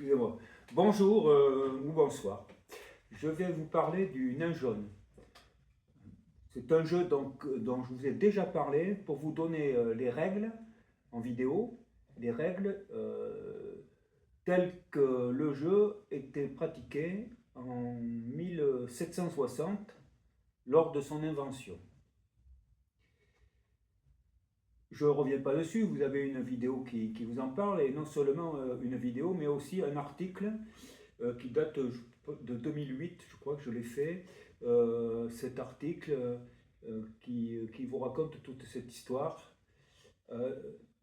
Excusez-moi. Bonjour ou bonsoir. Je vais vous parler du nain jaune. C'est un jeu dont je vous ai déjà parlé pour vous donner les règles en vidéo, les règles telles que le jeu était pratiqué en 1760 lors de son invention. Je ne reviens pas dessus, vous avez une vidéo qui vous en parle, et non seulement une vidéo, mais aussi un article qui date de 2008, je crois que je l'ai fait, cet article qui vous raconte toute cette histoire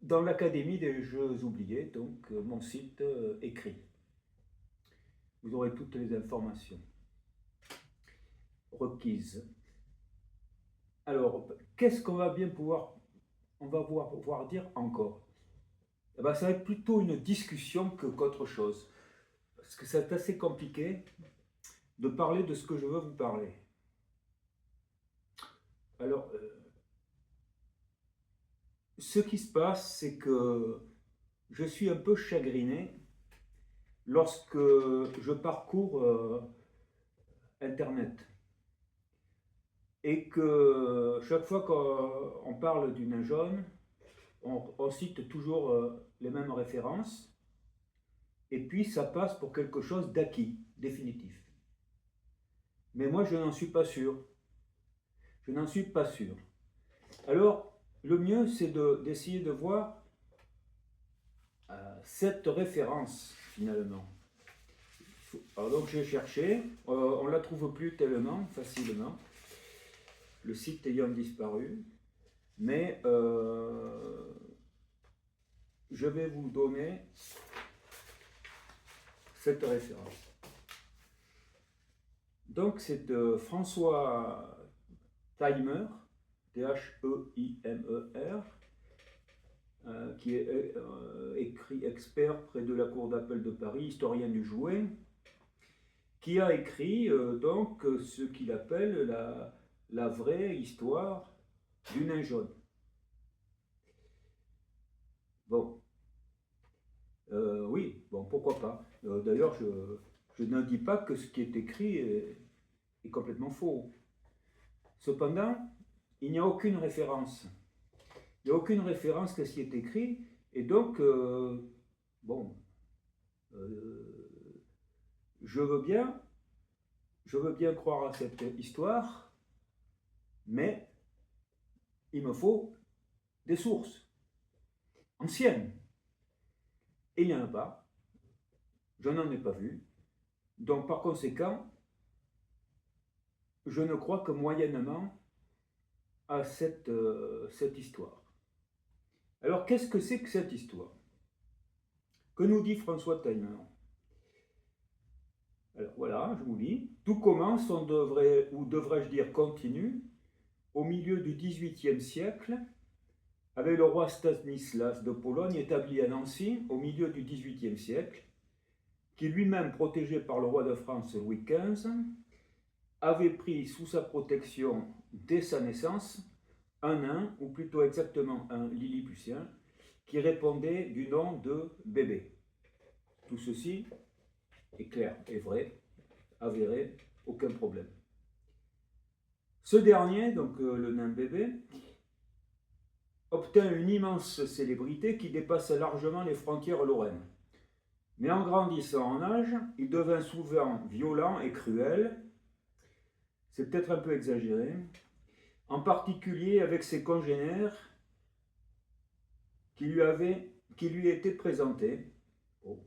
dans l'Académie des Jeux oubliés, donc mon site écrit. Vous aurez toutes les informations requises. Alors, qu'est-ce qu'on va bien pouvoir, on va pouvoir dire encore? Eh ben, ça va être plutôt une discussion qu'autre chose, parce que c'est assez compliqué de parler de ce que je veux vous parler. Alors, ce qui se passe, c'est que je suis un peu chagriné lorsque je parcours Internet et que chaque fois qu'on parle du nain jaune, on cite toujours les mêmes références et puis ça passe pour quelque chose d'acquis, définitif. Mais moi, je n'en suis pas sûr. Je n'en suis pas sûr. Alors, le mieux, c'est d'essayer de voir cette référence, finalement. Alors donc j'ai cherché, on ne la trouve plus tellement facilement, le site ayant disparu, mais je vais vous donner cette référence. Donc c'est François Theimer, Theimer, qui est écrit expert près de la Cour d'appel de Paris, historien du jouet, qui a écrit donc ce qu'il appelle la vraie histoire du nain jaune. Bon, oui, bon, pourquoi pas. D'ailleurs, je ne dis pas que ce qui est écrit est complètement faux. Cependant, il n'y a aucune référence. Il n'y a aucune référence à ce qui est écrit, et donc, bon, je veux bien croire à cette histoire, mais il me faut des sources anciennes. Et il n'y en a pas. Je n'en ai pas vu. Donc par conséquent, je ne crois que moyennement à cette histoire. Alors qu'est-ce que c'est que cette histoire? Que nous dit François Theimer? Alors voilà, je vous lis. Tout commence, ou devrais-je dire continue, au milieu du XVIIIe siècle, avec le roi Stanislas de Pologne établi à Nancy au milieu du XVIIIe siècle, qui lui-même, protégé par le roi de France Louis XV, avait pris sous sa protection dès sa naissance un nain, ou plutôt exactement un Lilliputien, qui répondait du nom de bébé. Tout ceci est clair, est vrai, avéré, aucun problème. Ce dernier, donc le nain bébé, obtint une immense célébrité qui dépasse largement les frontières lorraines. Mais en grandissant en âge, il devint souvent violent et cruel, c'est peut-être un peu exagéré, en particulier avec ses congénères qui lui étaient présentés. Oh,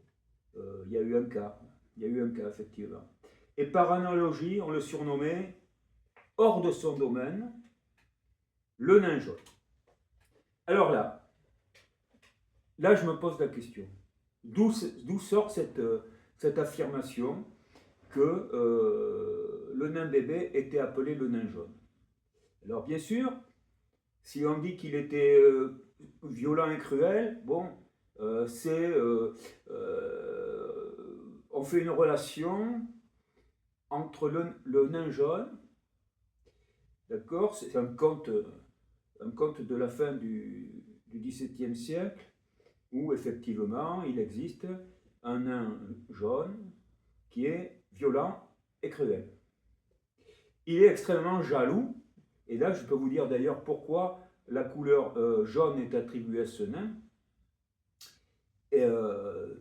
il y a eu un cas, effectivement. Et par analogie, on le surnommait, hors de son domaine, le nain jaune. Alors là, je me pose la question. D'où sort cette affirmation que le nain bébé était appelé le nain jaune? Alors bien sûr, si on dit qu'il était violent et cruel, bon, on fait une relation entre le nain jaune, d'accord, c'est un conte de la fin du XVIIe siècle, où effectivement il existe un nain jaune qui est violent et cruel. Il est extrêmement jaloux, et là je peux vous dire d'ailleurs pourquoi la couleur jaune est attribuée à ce nain. Et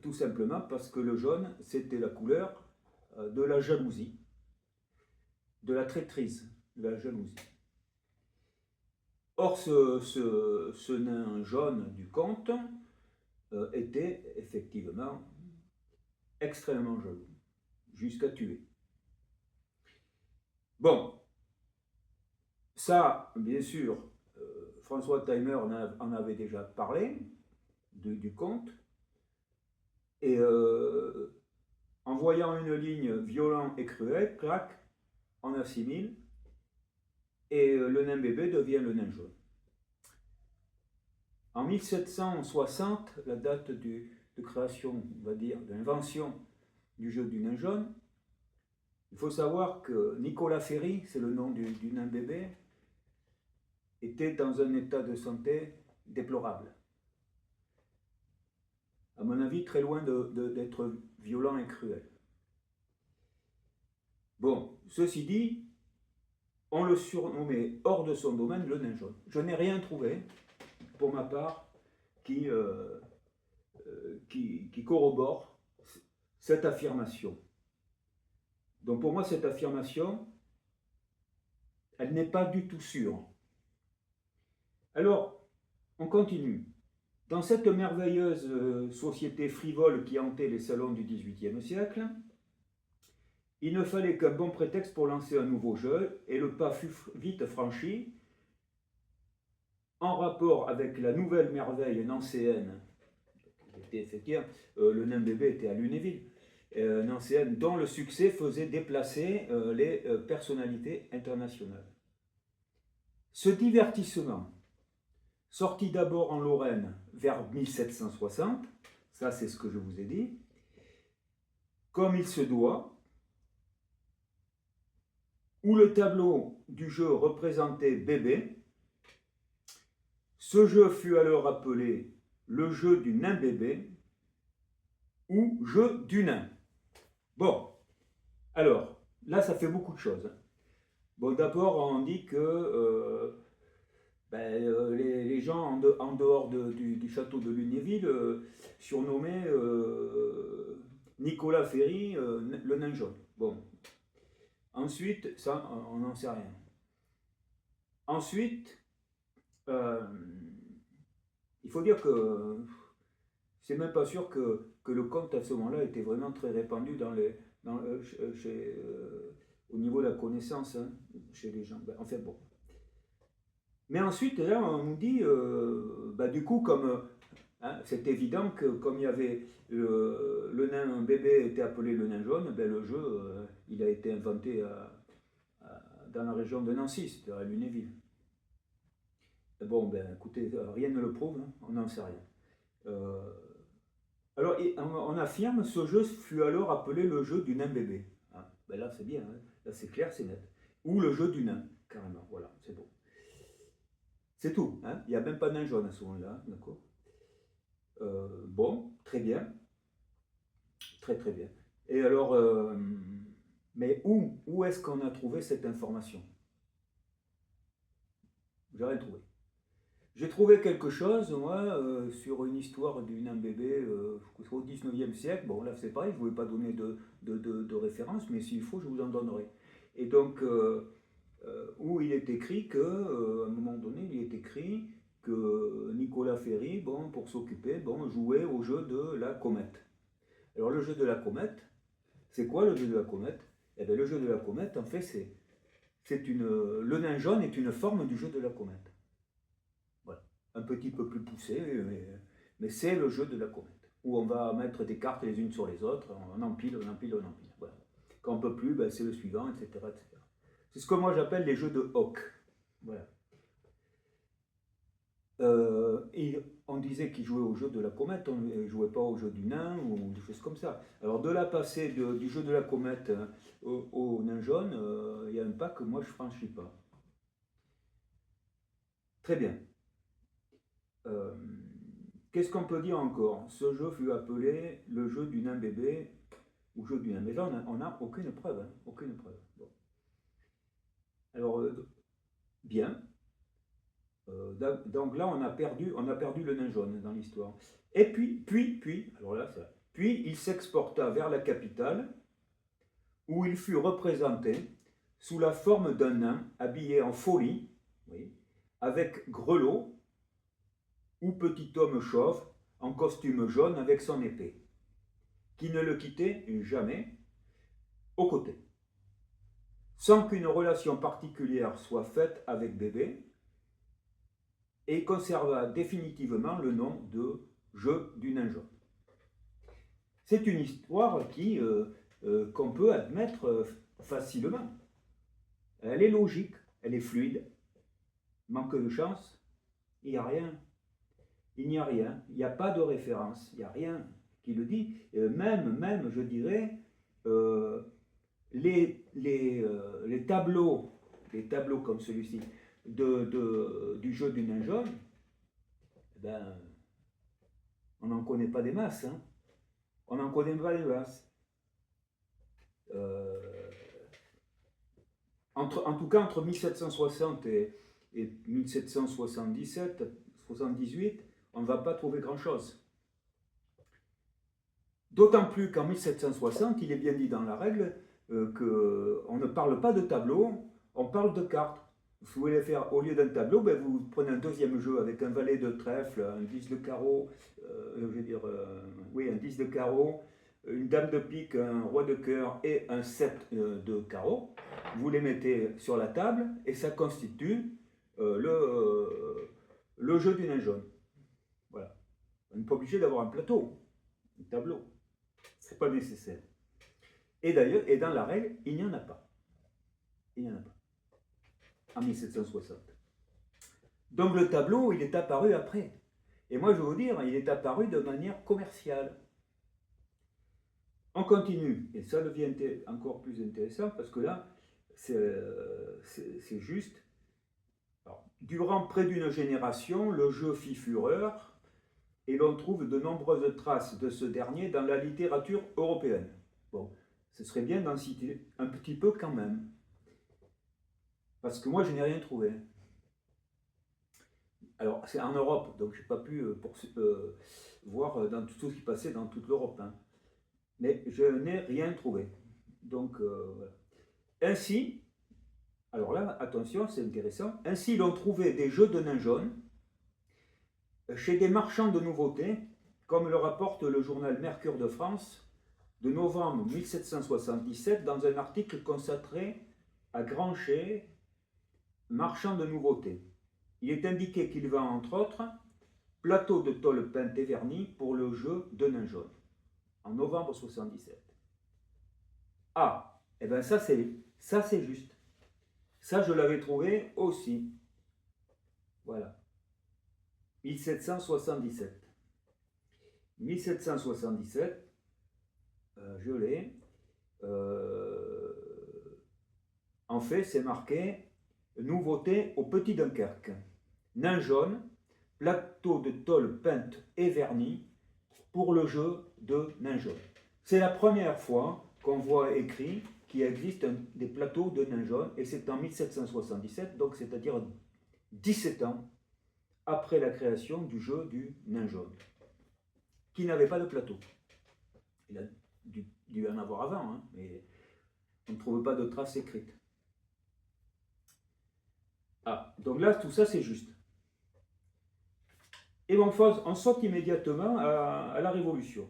tout simplement parce que le jaune, c'était la couleur de la jalousie, de la traîtrise, de la jalousie. Or, ce nain jaune du conte était effectivement extrêmement jaloux, jusqu'à tuer. Bon, ça, bien sûr, François Taimer en avait déjà parlé, du conte, et en voyant une ligne violent et cruelle, clac, on assimile, et le nain bébé devient le nain jaune. En 1760, la date de création, on va dire, d'invention du jeu du nain jaune, il faut savoir que Nicolas Ferry, c'est le nom du nain bébé, était dans un état de santé déplorable. À mon avis, très loin d'être violent et cruel. Bon, ceci dit, on le surnommait hors de son domaine le nain jaune. Je n'ai rien trouvé, pour ma part, qui corrobore cette affirmation. Donc pour moi, cette affirmation, elle n'est pas du tout sûre. Alors, on continue. Dans cette merveilleuse société frivole qui hantait les salons du XVIIIe siècle, il ne fallait qu'un bon prétexte pour lancer un nouveau jeu, et le pas fut vite franchi, en rapport avec la nouvelle merveille nancéenne. Le nain bébé était à Lunéville, nancéenne, dont le succès faisait déplacer les personnalités internationales. Ce divertissement, sorti d'abord en Lorraine vers 1760, ça c'est ce que je vous ai dit, comme il se doit, où le tableau du jeu représentait bébé. Ce jeu fut alors appelé le jeu du nain bébé ou jeu du nain. Bon, alors, là ça fait beaucoup de choses. Bon, d'abord on dit que les gens en dehors du château de Lunéville surnommaient Nicolas Ferry le nain jaune. Bon, ensuite, ça on n'en sait rien. Ensuite, il faut dire que c'est même pas sûr que le conte à ce moment-là était vraiment très répandu au niveau de la connaissance chez les gens. Enfin bon. Mais ensuite, là, on nous dit, du coup, comme c'est évident que comme il y avait le nain bébé était appelé le nain jaune, le jeu, il a été inventé dans la région de Nancy, c'est-à-dire à Lunéville. Bon, écoutez, rien ne le prouve, hein, on n'en sait rien. Alors, on affirme, ce jeu fut alors appelé le jeu du nain bébé. Hein, là, c'est bien, hein, là, c'est clair, c'est net. Ou le jeu du nain, carrément, voilà, c'est bon. C'est tout, hein, il n'y a même pas de nain jaune à ce moment-là, d'accord. Bon, très bien. Très très bien. Et alors, mais où est-ce qu'on a trouvé cette information? J'ai rien trouvé. J'ai trouvé quelque chose, moi, sur une histoire du nain bébé au 19e siècle. Bon, là, c'est pareil, je ne voulais pas donner de référence, mais s'il faut, je vous en donnerai. Et donc, où il est écrit que, à un moment donné, il est écrit que Nicolas Ferry, bon, pour s'occuper, bon, jouait au jeu de la comète. Alors, le jeu de la comète, c'est quoi le jeu de la comète? Eh bien, le jeu de la comète, en fait, le nain jaune est une forme du jeu de la comète. Voilà. Un petit peu plus poussé, mais c'est le jeu de la comète, où on va mettre des cartes les unes sur les autres, on empile, on empile, on empile. Voilà. Quand on ne peut plus, c'est le suivant, etc., etc. C'est ce que moi j'appelle les jeux de Hoc. Voilà. Et on disait qu'ils jouaient au jeu de la comète, on ne jouait pas au jeu du nain ou des choses comme ça. Alors de là passer du jeu de la comète au nain jaune, il y a un pas que moi je ne franchis pas. Très bien. qu'est-ce qu'on peut dire encore? Ce jeu fut appelé le jeu du nain bébé ou jeu du nain. Mais là, on n'a aucune preuve. Hein, aucune preuve. Bon. Alors, bien. Donc là, on a perdu le nain jaune dans l'histoire. Et puis, alors là, ça. Puis il s'exporta vers la capitale, où il fut représenté sous la forme d'un nain habillé en folie, oui, avec grelot, ou petit homme chauve en costume jaune avec son épée, qui ne le quittait jamais aux côtés, sans qu'une relation particulière soit faite avec bébé, et conserva définitivement le nom de jeu du nain jaune. C'est une histoire qu'on peut admettre facilement. Elle est logique, elle est fluide. Manque de chance, il n'y a rien. Il n'y a rien, il n'y a pas de référence, il n'y a rien qui le dit. Même, je dirais, les tableaux comme celui-ci du jeu du nain jaune, ben, on n'en connaît pas des masses. Hein. On n'en connaît pas des masses. En tout cas, entre 1760 et 1777, 78, on ne va pas trouver grand-chose. D'autant plus qu'en 1760, il est bien dit dans la règle qu'on ne parle pas de tableau, on parle de cartes. Si vous voulez faire au lieu d'un tableau, ben vous prenez un deuxième jeu avec un valet de trèfle, un 10 de carreau, un 10 de carreau, une dame de pique, un roi de cœur et un 7 de carreau. Vous les mettez sur la table et ça constitue le jeu du nain jaune. Voilà. On n'est pas obligé d'avoir un plateau, un tableau. C'est pas nécessaire. Et d'ailleurs, dans la règle, il n'y en a pas. Il n'y en a pas. En 1760. Donc le tableau, il est apparu après. Et moi, je vais vous dire, il est apparu de manière commerciale. On continue. Et ça devient encore plus intéressant parce que là, c'est juste. Alors, durant près d'une génération, le jeu fit fureur et l'on trouve de nombreuses traces de ce dernier dans la littérature européenne. Bon, ce serait bien d'en citer un petit peu quand même. Parce que moi, je n'ai rien trouvé. Alors, c'est en Europe, donc je n'ai pas pu voir dans tout ce qui passait dans toute l'Europe. Hein. Mais je n'ai rien trouvé. Donc, voilà. Ainsi, alors là, attention, c'est intéressant. Ainsi, l'on trouvait des jeux de nains jaunes chez des marchands de nouveautés, comme le rapporte le journal Mercure de France de novembre 1777 dans un article consacré à Grancher, marchand de nouveautés. Il est indiqué qu'il vend entre autres plateau de tôle peinte et vernie pour le jeu de nain jaune en novembre 77. Ah, et bien ça c'est juste. Ça je l'avais trouvé aussi. Voilà. 1777. 1777, je l'ai. En fait, c'est marqué nouveauté au Petit Dunkerque. Nain jaune, plateau de tôle peinte et vernie pour le jeu de nain jaune. C'est la première fois qu'on voit écrit qu'il existe des plateaux de nain jaune et c'est en 1777, donc c'est-à-dire 17 ans après la création du jeu du nain jaune, qui n'avait pas de plateau. Il a dû en avoir avant, hein, mais on ne trouve pas de traces écrites. Ah, donc là, tout ça, c'est juste. Et on saute immédiatement à la Révolution.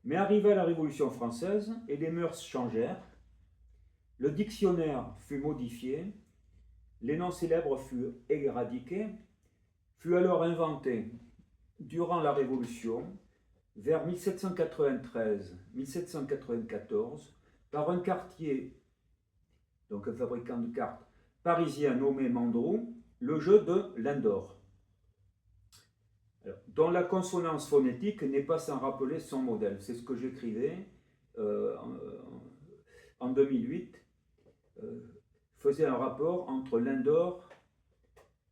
Mais arriva la Révolution française et les mœurs changèrent. Le dictionnaire fut modifié, les noms célèbres furent éradiqués, fut alors inventé durant la Révolution, vers 1793-1794, par un cartier, donc un fabricant de cartes parisien nommé Mandrou, le jeu de l'Indore, dont la consonance phonétique n'est pas sans rappeler son modèle. C'est ce que j'écrivais en 2008. Faisait un rapport entre l'Indore,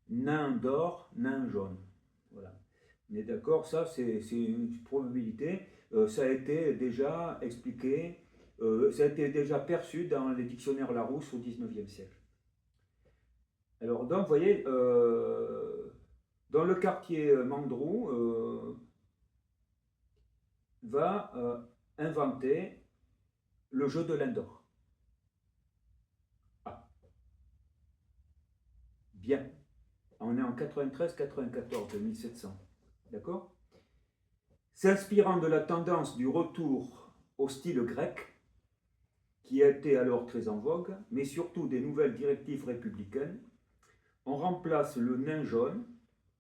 nain d'or, nain jaune. Voilà. On est d'accord, ça c'est une probabilité. Ça a été déjà expliqué, ça a été déjà perçu dans les dictionnaires Larousse au XIXe siècle. Alors donc, vous voyez, dans le quartier Mandrou, va inventer le jeu de l'Indor. Ah, bien. On est en 93-94, 1700. D'accord? S'inspirant de la tendance du retour au style grec, qui a été alors très en vogue, mais surtout des nouvelles directives républicaines, on remplace le nain jaune,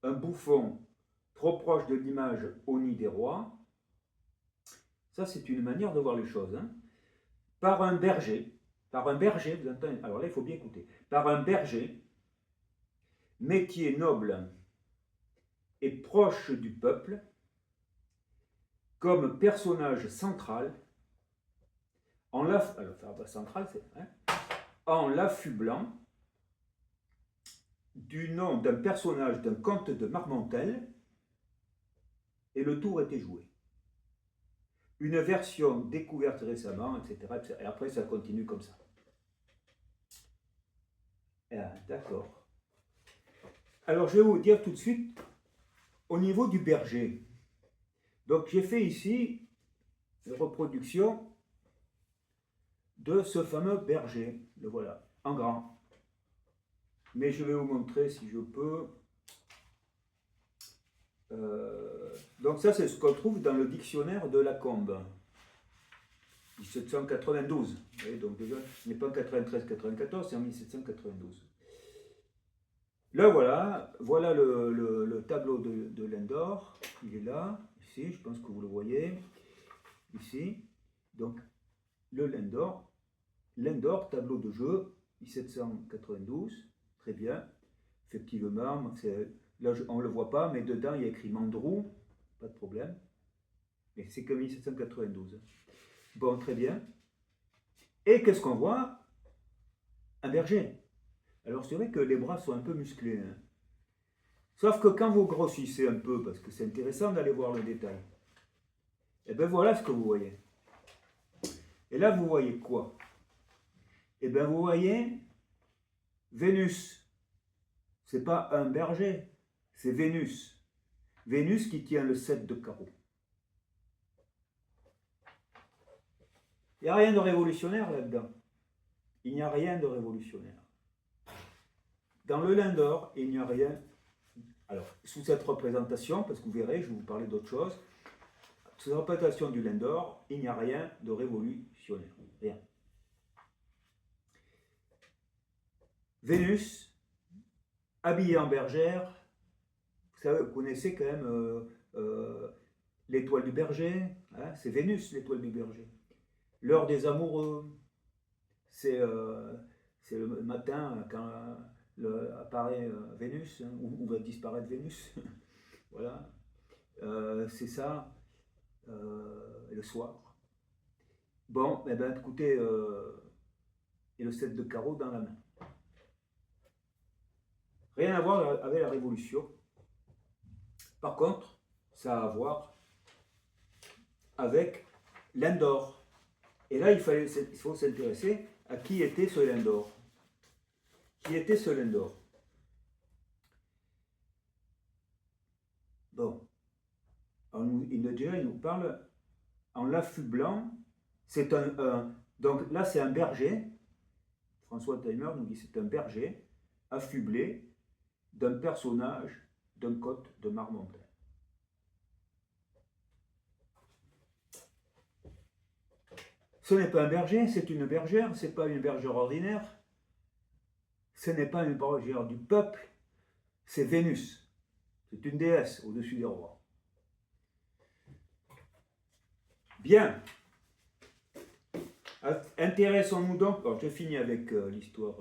un bouffon trop proche de l'image au nid des rois, ça c'est une manière de voir les choses, hein, par un berger, vous entendez, alors là il faut bien écouter, par un berger, métier noble et proche du peuple, comme personnage central, en l'affublant du nom d'un personnage d'un comte de Marmontel, et le tour était joué. Une version découverte récemment, etc. Et après, ça continue comme ça. Ah, d'accord. Alors, je vais vous dire tout de suite, au niveau du berger. Donc, j'ai fait ici une reproduction de ce fameux berger. Le voilà, en grand. Mais je vais vous montrer si je peux. Donc ça, c'est ce qu'on trouve dans le dictionnaire de Lacombe, 1792. Vous voyez, donc déjà, ce n'est pas 93-94, c'est en 1792. Là, voilà le tableau de l'Indor. Il est là, ici, je pense que vous le voyez, ici. Donc, le l'Indor, tableau de jeu, 1792, très bien. Effectivement, là, on ne le voit pas, mais dedans, il y a écrit Mandrou, pas de problème. Mais c'est que 1792. Bon, très bien. Et qu'est-ce qu'on voit? Un berger. Alors, c'est vrai que les bras sont un peu musclés, hein. Sauf que quand vous grossissez un peu, parce que c'est intéressant d'aller voir le détail, et bien voilà ce que vous voyez. Et là, vous voyez quoi? Et bien vous voyez Vénus. C'est pas un berger, c'est Vénus. Vénus qui tient le 7 de carreau. Il n'y a rien de révolutionnaire là-dedans. Il n'y a rien de révolutionnaire. Dans le Lindor, il n'y a rien. Alors, sous cette représentation, parce que vous verrez, je vais vous parler d'autre chose, sous la représentation du Lindor, il n'y a rien de révolutionnaire. Rien. Vénus, habillée en bergère, vous connaissez quand même l'étoile du berger, hein, c'est Vénus l'étoile du berger. L'heure des amoureux, c'est le matin quand apparaît Vénus, hein, ou va disparaître Vénus. Voilà, c'est ça, le soir. Bon, eh ben, écoutez, et le 7 de carreau dans la main. Rien à voir avec la Révolution. Par contre, ça a à voir avec l'Indor. Et là, il faut s'intéresser à qui était ce Lindor. Qui était ce Lindor? Bon, il nous parle en l'affublant. C'est donc là, c'est un berger. François Taimer nous dit c'est un berger affublé d'un personnage d'un comte de Marmontel. Ce n'est pas un berger, c'est une bergère, ce n'est pas une bergère ordinaire, ce n'est pas une bergère du peuple, c'est Vénus. C'est une déesse au-dessus des rois. Bien. Intéressons-nous donc, alors je finis avec l'histoire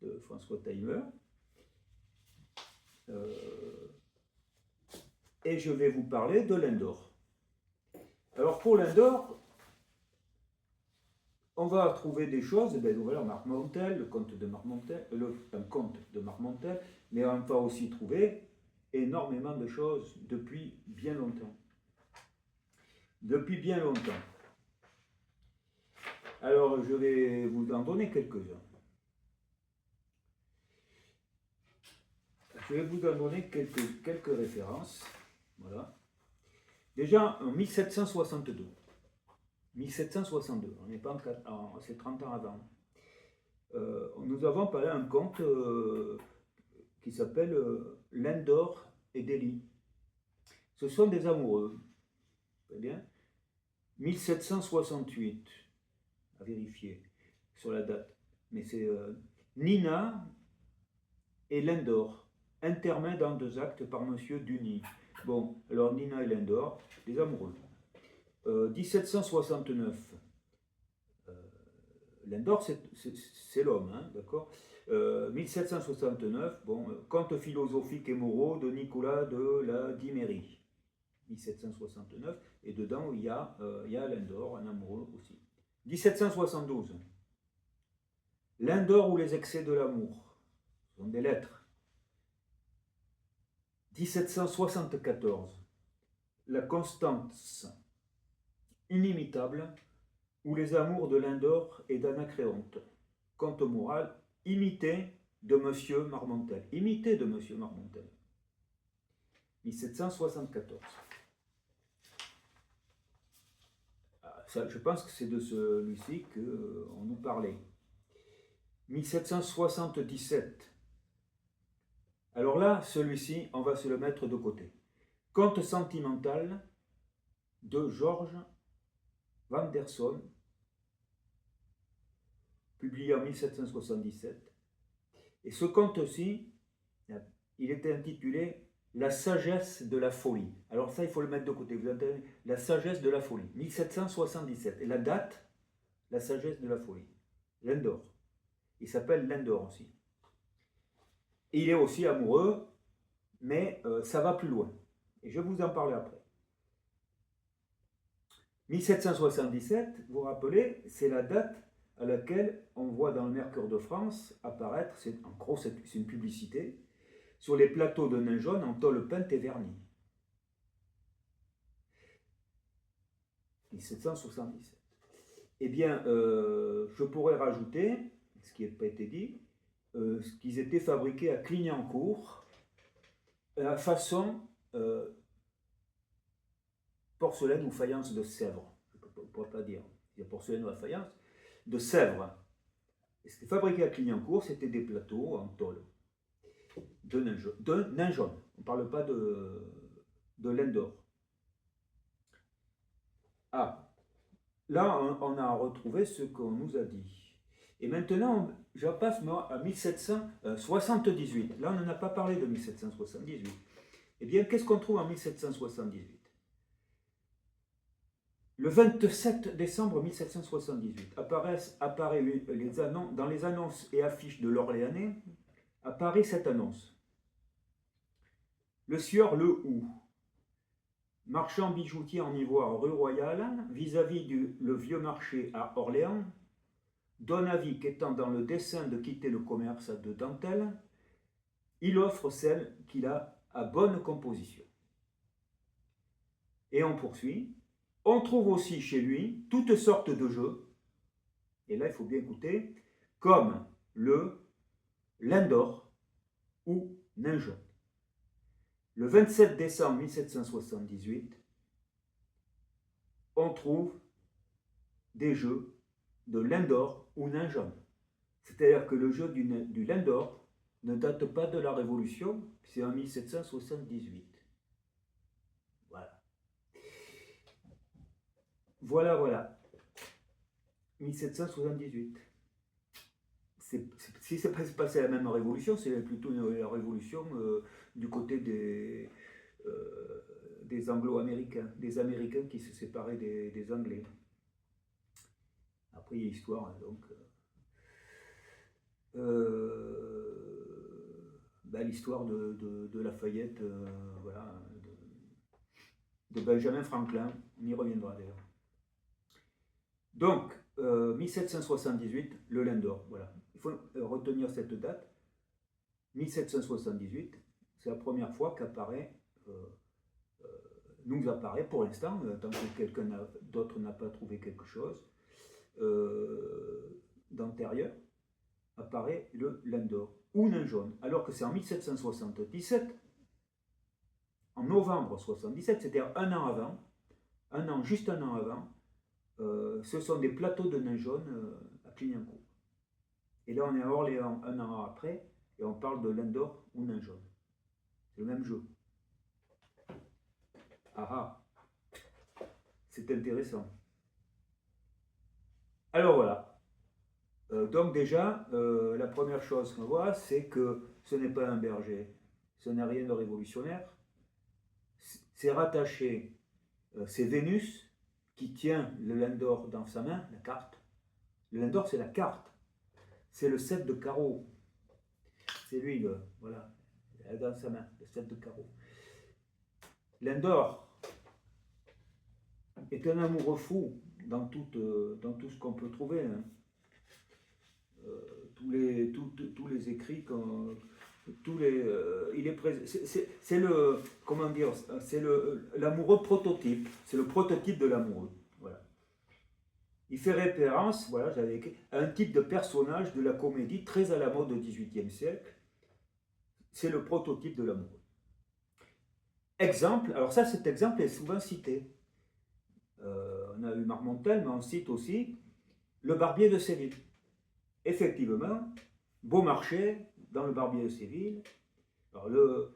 de François Taimer. Et je vais vous parler de l'Indor. Alors pour l'Indor, on va trouver des choses, ben voilà, Marmontel, le comte de Marmontel, un comte de Marmontel, mais on va aussi trouver énormément de choses depuis bien longtemps. Depuis bien longtemps. Alors, je vais vous en donner quelques-uns. Je vais vous en donner quelques références. Voilà. Déjà, en 1762. 1762, on n'est pas c'est 30 ans avant. Nous avons parlé un conte qui s'appelle Lindor et Delhi. Ce sont des amoureux. Très bien. 1768, à vérifier sur la date. Mais c'est Nina et Lindor, intermède en 2 actes par Monsieur Duny. Bon, alors Nina et Lindor, des amoureux. 1769. Lindor, c'est l'homme, hein, d'accord. 1769, bon, contes philosophiques et moraux de Nicolas de la Dimerie. 1769, et dedans il y a Lindor, un amoureux aussi. 1772. Lindor ou les excès de l'amour. Ce sont des lettres. 1774. La constance inimitable ou les amours de Lindor et d'Anacréonte. Conte moral imité de Monsieur Marmontel. Imité de Monsieur Marmontel. 1774. Ça, je pense que c'est de celui-ci qu'on nous parlait. 1777. Alors là, celui-ci, on va se le mettre de côté. Conte sentimental de George Vanderson, publié en 1777. Et ce conte-ci, il était intitulé La sagesse de la folie. Alors ça, il faut le mettre de côté. Vous entendez ? La sagesse de la folie, 1777. Et la date, La sagesse de la folie. Lindor. Il s'appelle Lindor aussi. Et il est aussi amoureux, mais ça va plus loin. Et je vais vous en parler après. 1777, vous vous rappelez, c'est la date à laquelle on voit dans le Mercure de France apparaître, en gros c'est une publicité, sur les plateaux de nain jaune en tôle peinte et vernie. 1777. Eh bien, je pourrais rajouter, ce qui n'a pas été dit, qu'ils étaient fabriqués à Clignancourt, à façon porcelaine ou faïence de Sèvres. Je ne pourrais pas dire, il y a porcelaine ou la faïence, de Sèvres. C'était fabriqué à Clignancourt, c'était des plateaux en tôle de nain jaune. On ne parle pas de Lindor. Ah, là on a retrouvé ce qu'on nous a dit. Et maintenant, je passe à 1778. Là, on n'en a pas parlé de 1778. Eh bien, qu'est-ce qu'on trouve en 1778 ? Le 27 décembre 1778, apparaît dans les annonces et affiches de l'Orléanais, apparaît cette annonce. Le sieur Le Houx, marchand bijoutier en ivoire rue Royale, vis-à-vis le vieux marché à Orléans, donne avis qu'étant dans le dessein de quitter le commerce de dentelle, il offre celle qu'il a à bonne composition. Et on poursuit. On trouve aussi chez lui toutes sortes de jeux, et là il faut bien écouter, comme le Lindor ou nain jaune. Le 27 décembre 1778, on trouve des jeux de Lindor ou nain jaune. C'est-à-dire que le jeu du Lindor ne date pas de la Révolution, c'est en 1778. Voilà. 1778. Si c'est pas passé la même révolution, c'est plutôt la révolution du côté des Anglo-Américains, des Américains qui se séparaient des Anglais. Après, il y a l'histoire, donc. L'histoire de Lafayette, voilà, de Benjamin Franklin, on y reviendra d'ailleurs. Donc, 1778, le Lindor, voilà. Il faut retenir cette date. 1778, C'est la première fois qu'apparaît, nous apparaît pour l'instant, tant que quelqu'un d'autre n'a pas trouvé quelque chose, d'antérieur, apparaît le lin d'or ou nain jaune. Alors que c'est en 1777, en novembre 77, c'est-à-dire juste un an avant, ce sont des plateaux de nain jaune à Clignancourt. Et là, on est à Orléans un an après, et on parle de lin d'or ou nain jaune. C'est le même jeu. Ah ah, c'est intéressant. Alors voilà. Donc déjà, la première chose qu'on voit, c'est que ce n'est pas un berger, ce n'est rien de révolutionnaire. C'est rattaché, c'est Vénus qui tient le lin d'or dans sa main, la carte. Le lin d'or, c'est la carte. C'est le 7 de carreau. C'est lui, voilà, dans sa main, le 7 de carreau. Lin d'or est un amoureux fou dans tout ce qu'on peut trouver. Hein. Tous les écrits, il est présent. C'est le, comment dire, c'est l'amoureux prototype. C'est le prototype de l'amoureux. Voilà. Il fait référence, voilà, j'avais écrit, à un type de personnage de la comédie très à la mode au XVIIIe siècle. C'est le prototype de l'amoureux. Exemple, alors ça, cet exemple est souvent cité. On a eu Marmontel, mais on cite aussi le Barbier de Séville. Effectivement, Beaumarchais, dans le Barbier de Séville. Alors le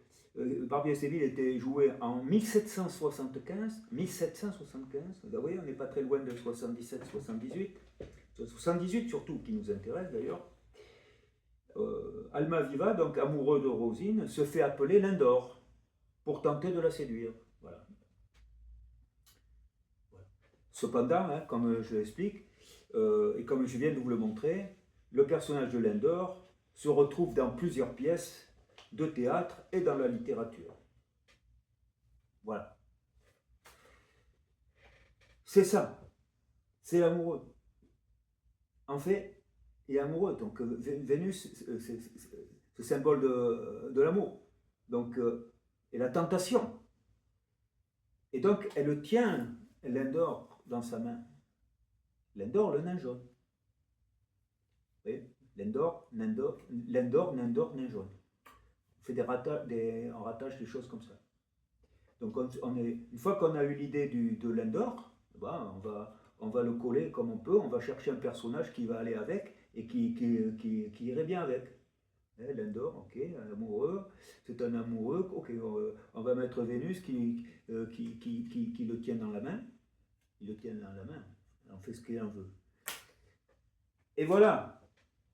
Barbier de Séville était joué en 1775. Vous voyez, on n'est pas très loin de 77-78. 78 surtout, qui nous intéresse d'ailleurs. Almaviva, donc amoureux de Rosine, se fait appeler lin d'or pour tenter de la séduire. Voilà. Cependant, hein, comme je l'explique, et comme je viens de vous le montrer, le personnage de lin d'or se retrouve dans plusieurs pièces de théâtre et dans la littérature. Voilà. C'est ça. C'est l'amoureux. En fait, il est amoureux. Donc Vénus, c'est le symbole de l'amour. Donc, et la tentation. Et donc, elle le tient, lin d'or, dans sa main. Lin d'or, le nain jaune. Vous voyez, lin d'or, nain jaune. On fait on rattache des choses comme ça. Donc une fois qu'on a eu l'idée de lin d'or, ben, on va le coller comme on peut, on va chercher un personnage qui va aller avec et qui irait bien avec. Lin d'or, ok, un amoureux, c'est un amoureux, ok, on va mettre Vénus qui le tient dans la main. Il le tient dans la main, on fait ce qu'il en veut. Et voilà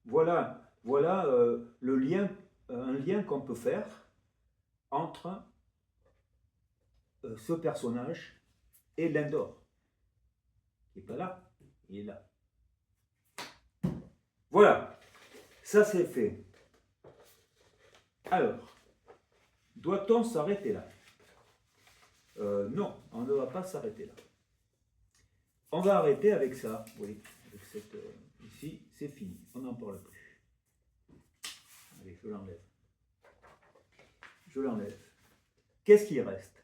le lien, un lien qu'on peut faire entre ce personnage et lin d'or. Il n'est pas là, il est là. Voilà, ça c'est fait. Alors, doit-on s'arrêter là? Non, on ne va pas s'arrêter là. On va arrêter avec ça, oui, avec cette, ici, c'est fini, on n'en parle plus. Allez, je l'enlève. Je l'enlève. Qu'est-ce qui reste?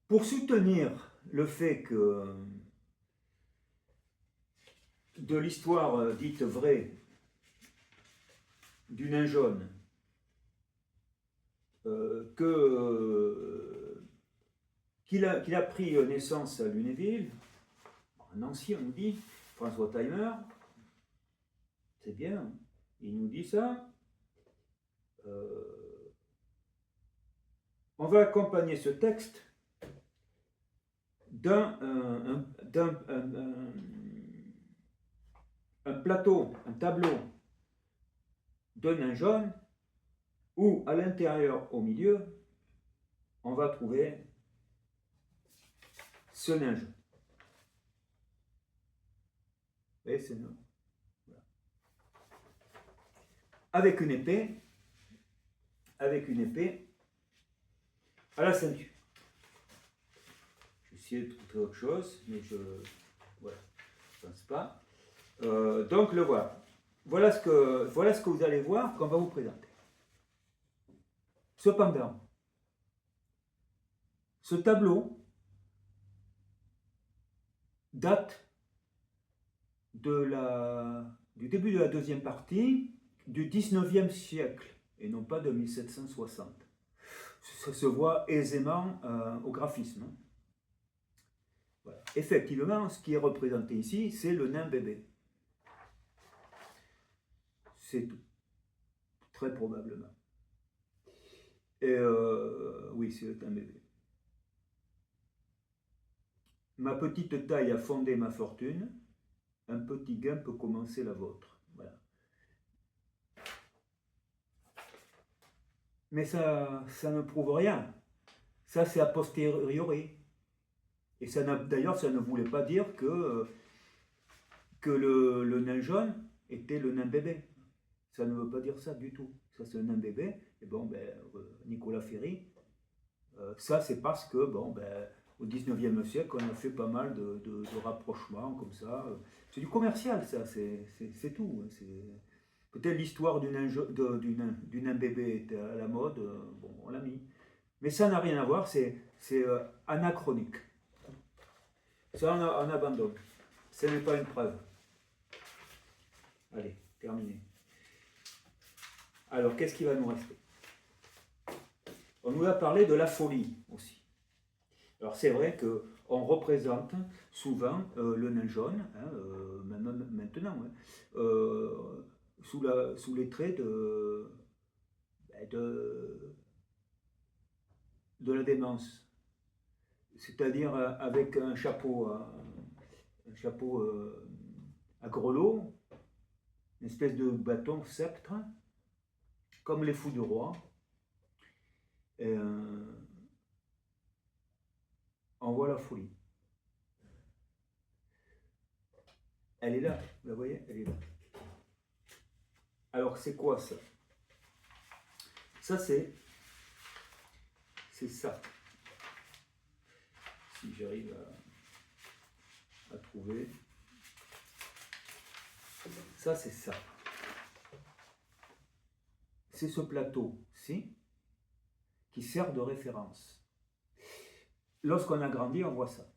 Pour soutenir le fait que de l'histoire dite vraie du nain jaune, qu'il a pris naissance à Lunéville, un ancien nous dit, François Timer, c'est bien, il nous dit ça. On va accompagner ce texte d'un plateau, un tableau de nain jaune, où à l'intérieur, au milieu, on va trouver ce nain jaune. Vous voyez, c'est nous. Voilà. Avec une épée à la ceinture. Je vais essayer de trouver autre chose, mais voilà, je ne pense pas. Donc le voilà. Voilà ce que vous allez voir qu'on va vous présenter. Cependant, ce tableau date du début de la deuxième partie du 19e siècle, et non pas de 1760. Ça se voit aisément au graphisme. Voilà. Effectivement, ce qui est représenté ici, c'est le nain bébé. C'est tout. Très probablement. Et oui, c'est le nain bébé. Ma petite taille a fondé ma fortune. Un petit gain peut commencer la vôtre. Voilà. Mais ça ne prouve rien. Ça, c'est a posteriori. Et d'ailleurs, ça ne voulait pas dire que le nain jaune était le nain bébé. Ça ne veut pas dire ça du tout. Ça, c'est un nain bébé. Et bon, Nicolas Ferry, ça, c'est parce que, au 19e siècle, on a fait pas mal de rapprochements comme ça. C'est du commercial, ça, c'est tout. Peut-être l'histoire du nain bébé était à la mode, bon, on l'a mis. Mais ça n'a rien à voir, c'est anachronique. Ça, on abandonne. Ce n'est pas une preuve. Allez, terminé. Alors, qu'est-ce qui va nous rester? On nous a parlé de la folie aussi. Alors, c'est vrai qu'on représente souvent le nain jaune, même maintenant, sous les traits de la démence. C'est-à-dire avec un chapeau à grelots, une espèce de bâton sceptre, comme les fous du roi. Et, on voit la folie. Elle est là, vous la voyez, elle est là. Alors c'est quoi ça? Ça c'est ça. Si j'arrive à trouver. Ça c'est ça. C'est ce plateau-ci qui sert de référence. Lorsqu'on a grandi, on voit ça.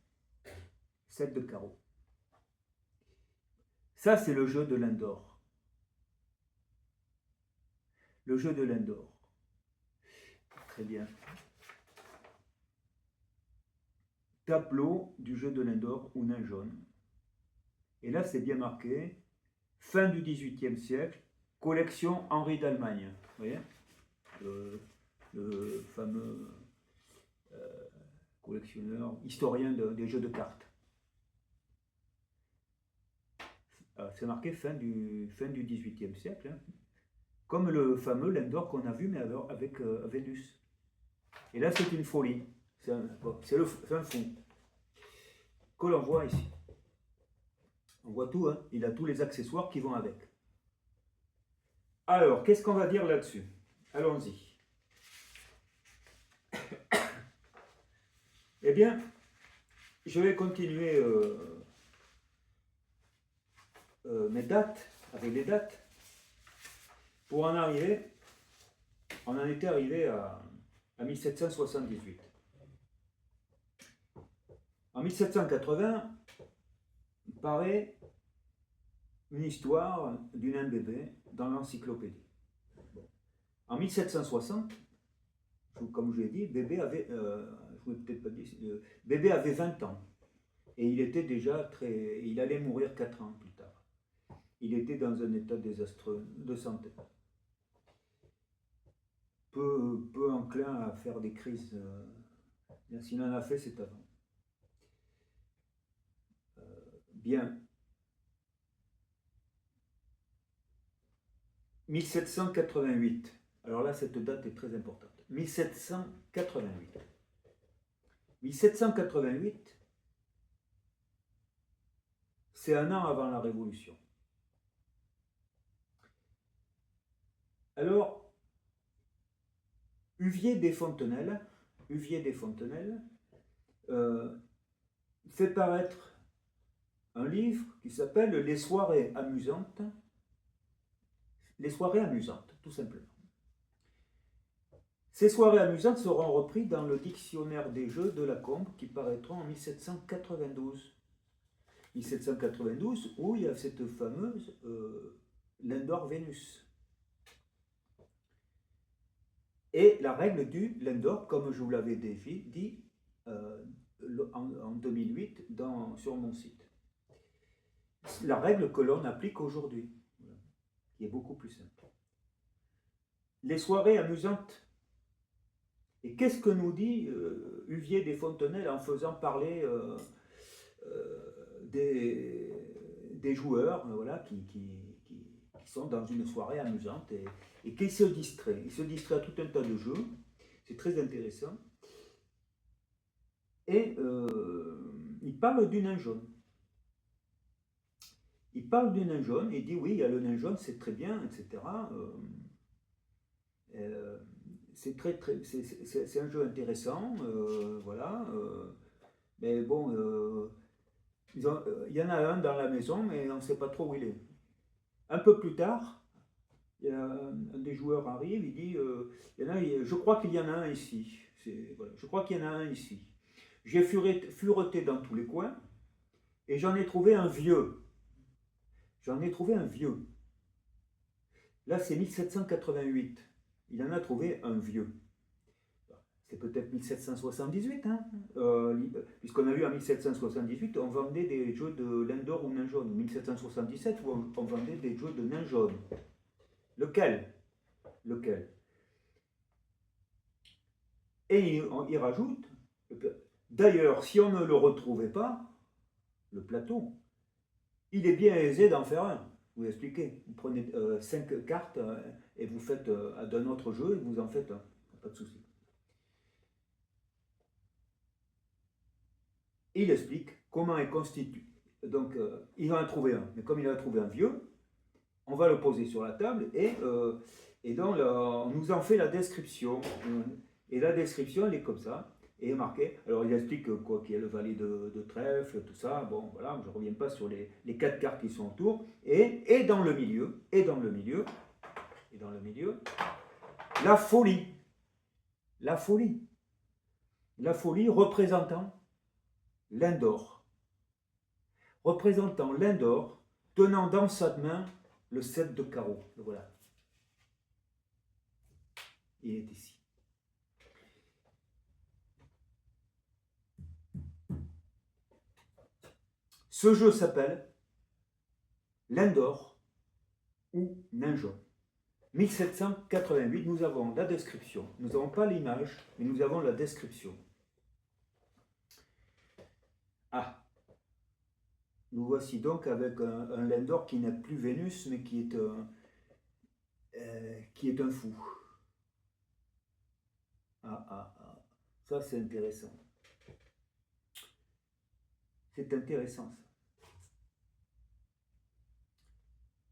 7 de carreau. Ça, c'est le jeu de l'Indor. Le jeu de l'Indor. Très bien. Tableau du jeu de l'Indor ou nain jaune. Et là, c'est bien marqué. Fin du XVIIIe siècle, collection Henri d'Allemagne. Vous voyez le fameux collectionneur, historien des jeux de cartes. C'est marqué fin du XVIIIe siècle, hein. Comme le fameux l'Indor qu'on a vu, mais avec Vénus. Et là, c'est une folie. C'est un fou. Que l'on voit ici. On voit tout, hein. Il a tous les accessoires qui vont avec. Alors, qu'est-ce qu'on va dire là-dessus? Allons-y. Eh bien, je vais continuer mes dates, avec les dates, pour en arriver. On en était arrivé à 1778. En 1780, paraît une histoire du nain bébé dans l'encyclopédie. Bon. En 1760, comme je l'ai dit, bébé avait, je ne peut-être pas dit, bébé avait 20 ans. Et il était déjà il allait mourir 4 ans plus tard. Il était dans un état désastreux de santé. Peu enclin à faire des crises. S'il en a fait, c'est avant. Bien. 1788. Alors là, cette date est très importante. 1788. 1788, c'est un an avant la Révolution. Alors, Huvier des Fontenelles fait paraître un livre qui s'appelle Les soirées amusantes. Les soirées amusantes, tout simplement. Ces soirées amusantes seront reprises dans le dictionnaire des jeux de Lacombe qui paraîtront en 1792. 1792, où il y a cette fameuse Lindor-Vénus. Et la règle du Lindor, comme je vous l'avais dit en 2008 sur mon site. La règle que l'on applique aujourd'hui, qui est beaucoup plus simple. Les soirées amusantes. Et qu'est-ce que nous dit Huvier des Fontenelles en faisant parler des joueurs voilà, qui sont dans une soirée amusante et qui se distraient. Ils se distraient à tout un tas de jeux. C'est très intéressant. Et il parle du nain jaune. Il parle du nain jaune, il dit oui, il y a le nain jaune, c'est très bien, etc. C'est un jeu intéressant, voilà. Mais bon, il y en a un dans la maison, mais on ne sait pas trop où il est. Un peu plus tard, un des joueurs arrive, il dit je crois qu'il y en a un ici. Voilà, je crois qu'il y en a un ici. J'ai fureté dans tous les coins et j'en ai trouvé un vieux. J'en ai trouvé un vieux. Là, c'est 1788. Il en a trouvé un vieux. C'est peut-être 1778, hein, puisqu'on a vu en 1778, on vendait des jeux de Lindor ou nain jaune. 1777, où on vendait des jeux de nain jaune. Lequel? Et il rajoute, d'ailleurs, si on ne le retrouvait pas, le plateau, il est bien aisé d'en faire un. Vous expliquez, vous prenez 5 cartes et vous faites d'un autre jeu et vous en faites un. Pas de souci. Il explique comment est constitué. Donc, il va en trouver un. Mais comme il a trouvé un vieux, on va le poser sur la table et donc on nous en fait la description. Et la description, elle est comme ça. Et marqué. Alors, il explique quoi qu'il y a le valet de trèfle, tout ça. Bon, voilà, je ne reviens pas sur les 4 cartes qui sont autour. Et dans le milieu, la folie. La folie. La folie représentant Lindor. Représentant Lindor, tenant dans sa main le 7 de carreau. Voilà. Il est ici. Ce jeu s'appelle Lindor ou nain jaune. 1788, nous avons la description. Nous n'avons pas l'image, mais nous avons la description. Ah, nous voici donc avec un Lindor qui n'a plus Vénus, mais qui est un fou. Ça c'est intéressant. C'est intéressant ça.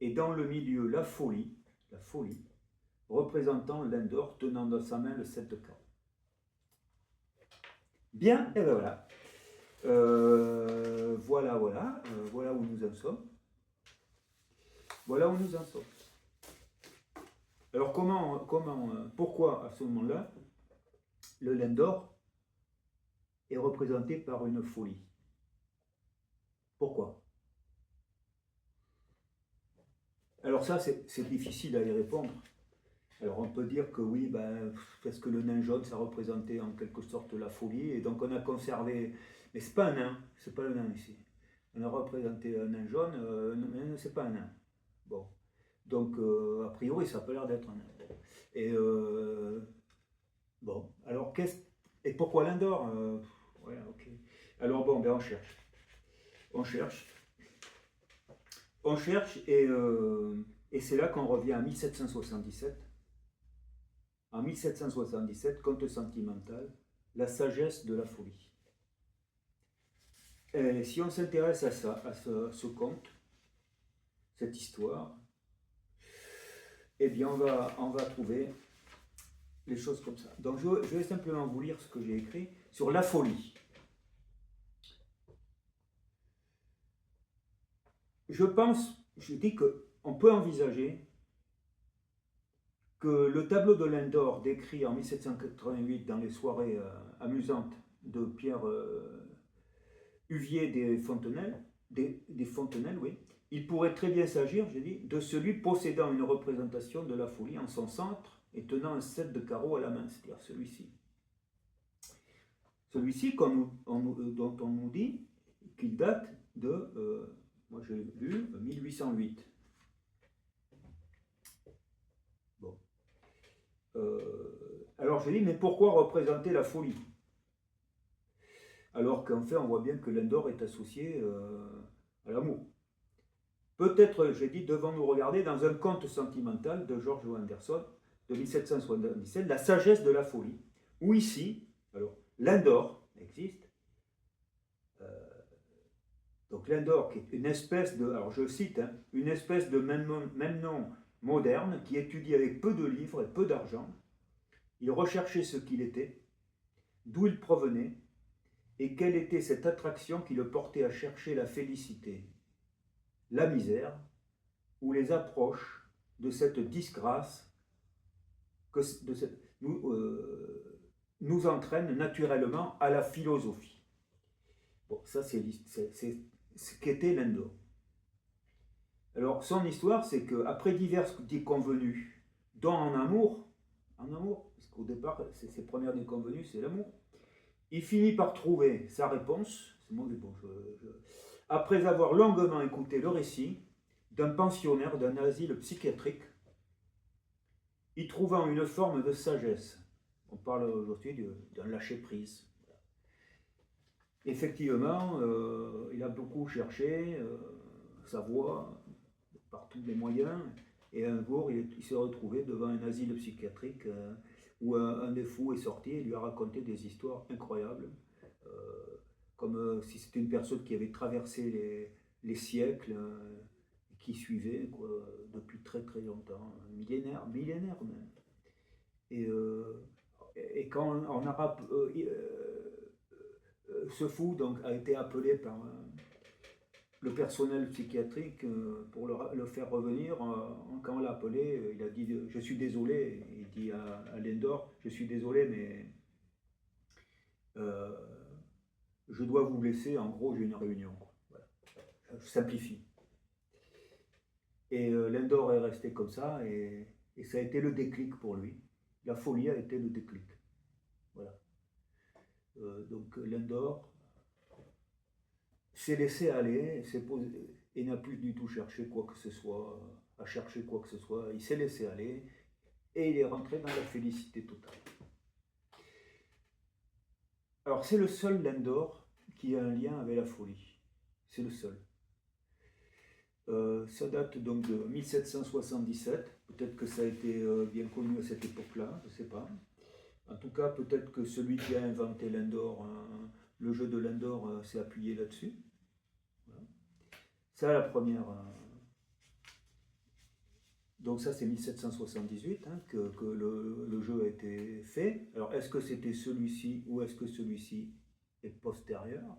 Et dans le milieu, la folie, représentant Lindor tenant dans sa main le 7 de carreau. Bien, et ben voilà. Voilà où nous en sommes. Voilà où nous en sommes. Alors pourquoi à ce moment-là, le Lindor est représenté par une folie? Pourquoi? Alors ça, c'est difficile à y répondre. Alors on peut dire que oui, parce que le nain jaune, ça représentait en quelque sorte la folie, et donc on a conservé... Mais c'est pas un nain, c'est pas le nain ici. On a représenté un nain jaune, c'est pas un nain. Bon. Donc, a priori, ça a pas l'air d'être un nain. Et bon, alors et pourquoi Lindor ouais, ok. Alors bon, on cherche. On cherche et c'est là qu'on revient à 1777. En 1777, conte sentimental, la sagesse de la folie. Et si on s'intéresse à ce conte, cette histoire, eh bien on va trouver les choses comme ça. Donc je vais simplement vous lire ce que j'ai écrit sur la folie. Je dis qu'on peut envisager que le tableau de Lindor décrit en 1788 dans les soirées amusantes de Pierre Huvier des Fontenelles, oui, il pourrait très bien s'agir, j'ai dit, de celui possédant une représentation de la folie en son centre et tenant un 7 de carreau à la main, c'est-à-dire celui-ci. Celui-ci, dont on nous dit qu'il date de, moi j'ai lu, 1808. Bon. Alors je dis, mais pourquoi représenter la folie? Alors qu'en fait, on voit bien que Lindor est associé à l'amour. Peut-être, j'ai dit, devons-nous regarder dans un conte sentimental de George Anderson de 1777, La sagesse de la folie, où ici, alors, Lindor existe. Donc Lindor, qui est une espèce de, alors je cite, hein, une espèce de même nom moderne qui étudie avec peu de livres et peu d'argent. Il recherchait ce qu'il était, d'où il provenait, et quelle était cette attraction qui le portait à chercher la félicité, la misère, ou les approches de cette disgrâce que nous entraîne naturellement à la philosophie. Bon, ça c'est ce qu'était Lindor. Alors son histoire, c'est qu'après divers déconvenus, dont en amour, parce qu'au départ, ses premières déconvenues, c'est l'amour, il finit par trouver sa réponse, après avoir longuement écouté le récit d'un pensionnaire d'un asile psychiatrique, y trouvant une forme de sagesse. On parle aujourd'hui d'un lâcher-prise. Effectivement, il a beaucoup cherché sa voie par tous les moyens, et un jour, il s'est retrouvé devant un asile psychiatrique où un des fous est sorti et lui a raconté des histoires incroyables, comme si c'était une personne qui avait traversé les siècles, qui suivait quoi, depuis très très longtemps, millénaire même. Et quand en arabe, ce fou donc, a été appelé par le personnel psychiatrique pour le faire revenir. Quand on l'a appelé, il a dit « Je suis désolé », il dit à Lindor « Je suis désolé, mais je dois vous laisser, en gros j'ai une réunion. » Voilà. Je simplifie. Et Lindor est resté comme ça, et ça a été le déclic pour lui. La folie a été le déclic. Voilà. Donc Lindor s'est laissé aller, et n'a plus du tout cherché quoi que ce soit, à chercher quoi que ce soit. Il s'est laissé aller, et il est rentré dans la félicité totale. Alors c'est le seul Lindor qui a un lien avec la folie. C'est le seul. Ça date donc de 1777. Peut-être que ça a été bien connu à cette époque-là, je ne sais pas. En tout cas, peut-être que celui qui a inventé Lindor, le jeu de Lindor, s'est appuyé là-dessus. Voilà. Ça, la première. Donc ça, c'est 1778 hein, que le jeu a été fait. Alors, est-ce que c'était celui-ci ou est-ce que celui-ci est postérieur?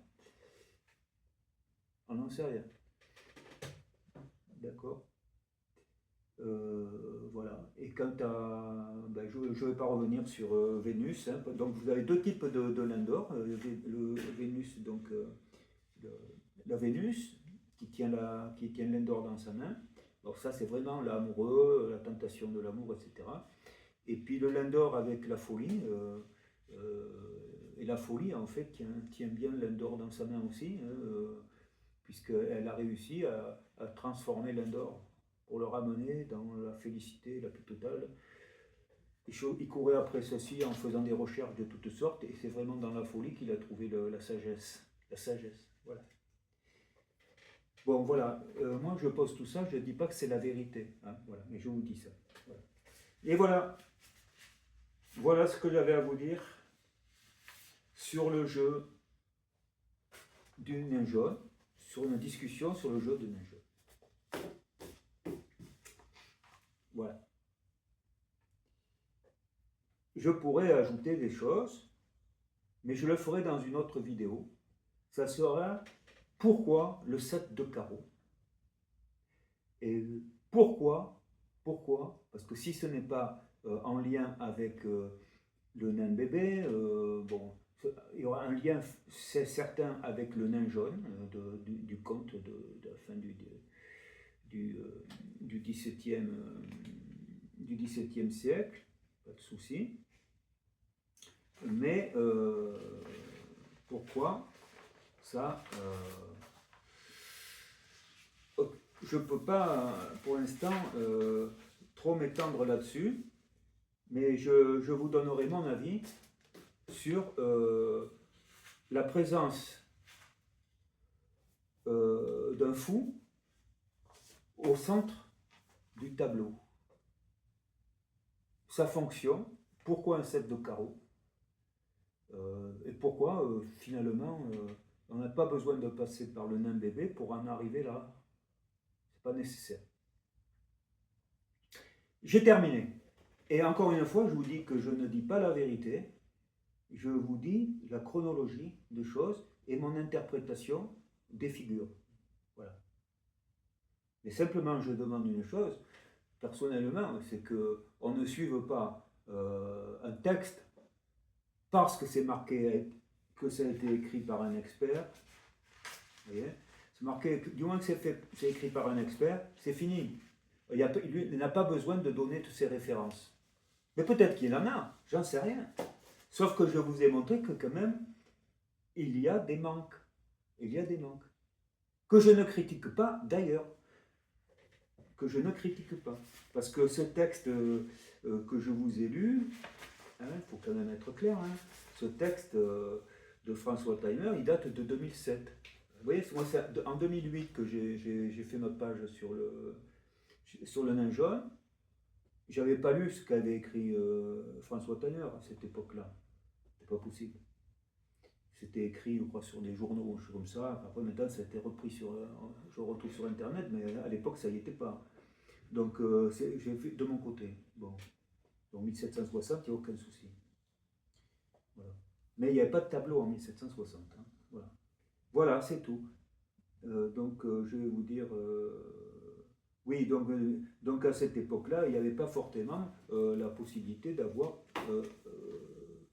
On n'en sait rien. D'accord. Voilà. Et quant à... Ben, je ne vais pas revenir sur Vénus. Hein. Donc vous avez deux types de Lindor. Le Vénus, donc la Vénus, qui tient Lindor dans sa main. Alors ça, c'est vraiment l'amoureux, la tentation de l'amour, etc. Et puis le Lindor avec la folie. Et la folie, en fait, tient bien Lindor dans sa main aussi, hein, puisqu'elle a réussi à transformer Lindor pour le ramener dans la félicité la plus totale. Il courait après ceci en faisant des recherches de toutes sortes, et c'est vraiment dans la folie qu'il a trouvé la sagesse. La sagesse, voilà. Bon, voilà, moi je pose tout ça, je ne dis pas que c'est la vérité, hein, voilà, mais je vous dis ça. Voilà. Et voilà ce que j'avais à vous dire sur le jeu du nain jaune, sur une discussion sur le jeu du nain jaune. Voilà. Je pourrais ajouter des choses, mais je le ferai dans une autre vidéo. Ça sera pourquoi le 7 de carreau. Et pourquoi? Parce que si ce n'est pas en lien avec le nain bébé. Bon, il y aura un lien, c'est certain, avec le nain jaune du conte de la fin du XVIIe siècle, pas de souci. Mais pourquoi ça je ne peux pas, pour l'instant, trop m'étendre là-dessus, mais je vous donnerai mon avis sur la présence d'un fou au centre du tableau. Sa fonction, pourquoi un 7 de carreau, et pourquoi finalement on n'a pas besoin de passer par le nain bébé pour en arriver là. C'est pas nécessaire. J'ai terminé. Et encore une fois, je vous dis que je ne dis pas la vérité, je vous dis la chronologie des choses et mon interprétation des figures. Voilà. Mais simplement, je demande une chose, personnellement, c'est qu'on ne suive pas un texte parce que c'est marqué que ça a été écrit par un expert. Vous voyez, c'est marqué, du moins que c'est écrit par un expert, c'est fini. Il n'a pas besoin de donner toutes ces références. Mais peut-être qu'il en a, j'en sais rien. Sauf que je vous ai montré que quand même, il y a des manques. Il y a des manques. Que je ne critique pas d'ailleurs. Que je ne critique pas. Parce que ce texte que je vous ai lu, il faut quand même être clair, ce texte de François Thainer, il date de 2007. Vous voyez, moi c'est en 2008 que j'ai fait ma page sur le nain jaune. J'avais pas lu ce qu'avait écrit François Thainer à cette époque-là. C'est pas possible. C'était écrit, je crois, sur des journaux, choses comme ça. Après, maintenant, ça a été repris je le retrouve sur Internet, mais à l'époque, ça n'y était pas. Donc, j'ai fait de mon côté. Bon. Donc, 1760, il n'y a aucun souci. Voilà. Mais il n'y avait pas de tableau en 1760. Voilà. Voilà, c'est tout. Donc, je vais vous dire... oui, donc à cette époque-là, il n'y avait pas forcément la possibilité d'avoir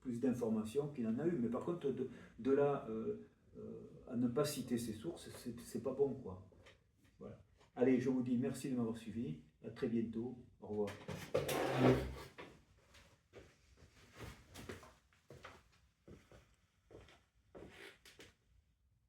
plus d'informations qu'il en a eu. Mais par contre, de là à ne pas citer ses sources, c'est pas bon, quoi. Voilà. Allez, je vous dis merci de m'avoir suivi. À très bientôt. Au revoir.